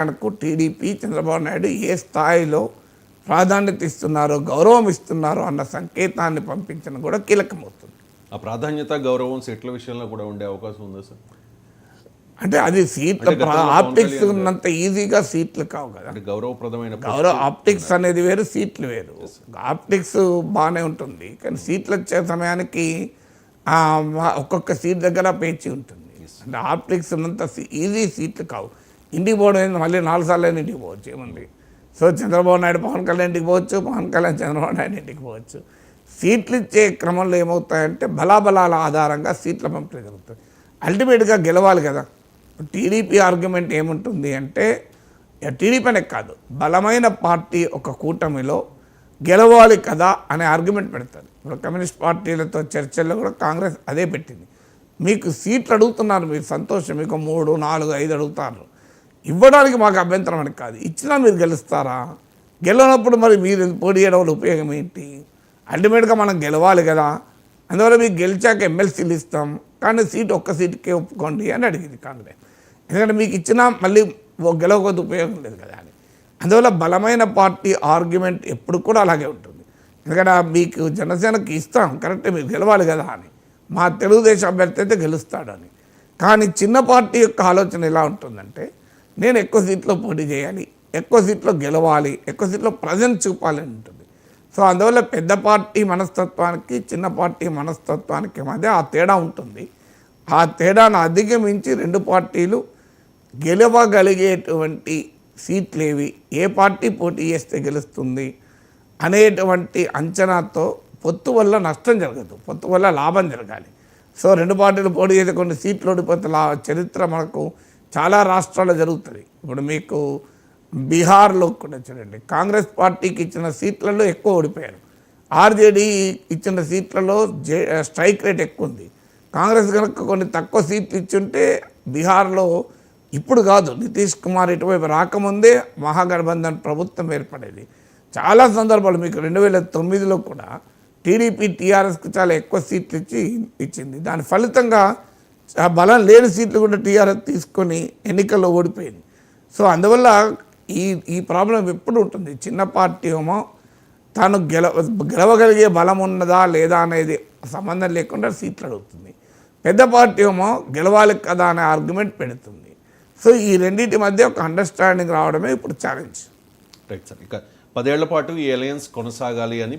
మనకు టీడీపీ చంద్రబాబు నాయుడు ఏ స్థాయిలో ప్రాధాన్యత ఇస్తున్నారో గౌరవం ఇస్తున్నారో అన్న సంకేతాన్ని పంపించడం కూడా కీలకమవుతుంది. ఆ ప్రాధాన్యత గౌరవం సీట్ల విషయంలో కూడా ఉండే అవకాశం ఉందా సార్? అంటే అది సీట్ల ఆప్టిక్స్ ఉన్నంత ఈజీగా సీట్లు కావు కదా. గౌరవప్రదమైన ఆప్టిక్స్ అనేది వేరు, సీట్లు వేరు. ఆప్టిక్స్ బాగానే ఉంటుంది కానీ సీట్లు వచ్చే సమయానికి ఒక్కొక్క సీట్ దగ్గర పేచి ఉంటుంది. అంటే ఆప్టిక్స్ ఉన్నంత ఈజీ సీట్లు కావు. ఇంటికి పోవడం మళ్ళీ 4 సార్లు ఇంటికి పోవచ్చు ఏముంది. సో చంద్రబాబు నాయుడు పవన్ కళ్యాణ్ ఇంటికి పోవచ్చు, పవన్ కళ్యాణ్ చంద్రబాబు నాయుడు ఇంటికి పోవచ్చు. సీట్లు ఇచ్చే క్రమంలో ఏమవుతాయంటే బలాబలాల ఆధారంగా సీట్ల పంపిణీ జరుగుతుంది. అల్టిమేట్గా గెలవాలి కదా. టీడీపీ ఆర్గ్యుమెంట్ ఏముంటుంది అంటే టీడీపీ అనే కాదు, బలమైన పార్టీ ఒక కూటమిలో గెలవాలి కదా అనే ఆర్గ్యుమెంట్ పెడతారు. ఇప్పుడు కమ్యూనిస్ట్ పార్టీలతో చర్చల్లో కూడా కాంగ్రెస్ అదే పెట్టింది. మీకు సీట్లు అడుగుతున్నారు, మీరు సంతోషం, మీకు 3, 4, 5 అడుగుతారు, ఇవ్వడానికి మాకు అభ్యంతరం అని కాదు. ఇచ్చినా మీరు గెలుస్తారా? గెలవనప్పుడు మరి మీరు పోటీ చేయడం వల్ల ఉపయోగం ఏంటి? అల్టిమేట్గా మనం గెలవాలి కదా. అందువల్ల మీకు గెలిచాక ఎమ్మెల్సీలు ఇస్తాం కానీ ఒక్క సీటుకే ఒప్పుకోండి అని అడిగింది కాంగ్రెస్. ఎందుకంటే మీకు ఇచ్చినా మళ్ళీ గెలవకపోతే ఉపయోగం లేదు కదా అని. అందువల్ల బలమైన పార్టీ ఆర్గ్యుమెంట్ ఎప్పుడు కూడా అలాగే ఉంటుంది. ఎందుకంటే మీకు జనసేనకి ఇస్తాం కరెక్టే, మీరు గెలవాలి కదా అని, మా తెలుగుదేశం అభ్యర్థి అయితే గెలుస్తాడని. కానీ చిన్న పార్టీ యొక్క ఆలోచన ఎలా ఉంటుందంటే నేను ఎక్కువ సీట్లో పోటీ చేయాలి, ఎక్కువ సీట్లో గెలవాలి, ఎక్కువ సీట్లో ప్రజెన్స్ చూపాలని ఉంటుంది. సో అందువల్ల పెద్ద పార్టీ మనస్తత్వానికి చిన్న పార్టీ మనస్తత్వానికి మధ్య ఆ తేడా ఉంటుంది. ఆ తేడాను అధిగమించి 2 పార్టీలు గెలవగలిగేటువంటి సీట్లు ఏవి, ఏ పార్టీ పోటీ చేస్తే గెలుస్తుంది అనేటువంటి అంచనాతో పొత్తు వల్ల నష్టం జరగదు, పొత్తు వల్ల లాభం జరగాలి. సో 2 పార్టీలు పోటీ చేసే కొన్ని సీట్లు ఓడిపోతే చరిత్ర మనకు చాలా రాష్ట్రాల్లో జరుగుతుంది. ఇప్పుడు మీకు బీహార్లో కూడా చూడండి, కాంగ్రెస్ పార్టీకి ఇచ్చిన సీట్లలో ఎక్కువ ఓడిపోయారు. ఆర్జేడీ ఇచ్చిన సీట్లలో స్ట్రైక్ రేట్ ఎక్కువ ఉంది. కాంగ్రెస్ కనుక కొన్ని తక్కువ సీట్లు ఇచ్చుంటే బీహార్లో ఇప్పుడు కాదు, నితీష్ కుమార్ ఇటువైపు రాకముందే మహాగఠబంధన్ ప్రభుత్వం ఏర్పడేది. చాలా సందర్భాలు మీకు 2009లో కూడా టీడీపీ టీఆర్ఎస్కి చాలా ఎక్కువ సీట్లు ఇచ్చింది. దాని ఫలితంగా బలం లేని సీట్లు కూడా టీఆర్ఎస్ తీసుకొని ఎన్నికల్లో ఓడిపోయింది. సో అందువల్ల ఈ ప్రాబ్లం ఎప్పుడు ఉంటుంది. చిన్న పార్టీ ఏమో తాను గెలవగలిగే బలం ఉన్నదా లేదా అనేది సంబంధం లేకుండా సీట్లు అడుగుతుంది. పెద్ద పార్టీ ఏమో గెలవాలి కదా అనే ఆర్గ్యుమెంట్ పెడుతుంది. సో ఈ రెండింటి మధ్య ఒక అండర్స్టాండింగ్ రావడమే ఇప్పుడు ఛాలెంజ్. Right sir. ఇక 10 ఏళ్ల పాటు ఈ అలయన్స్ కొనసాగాలి అని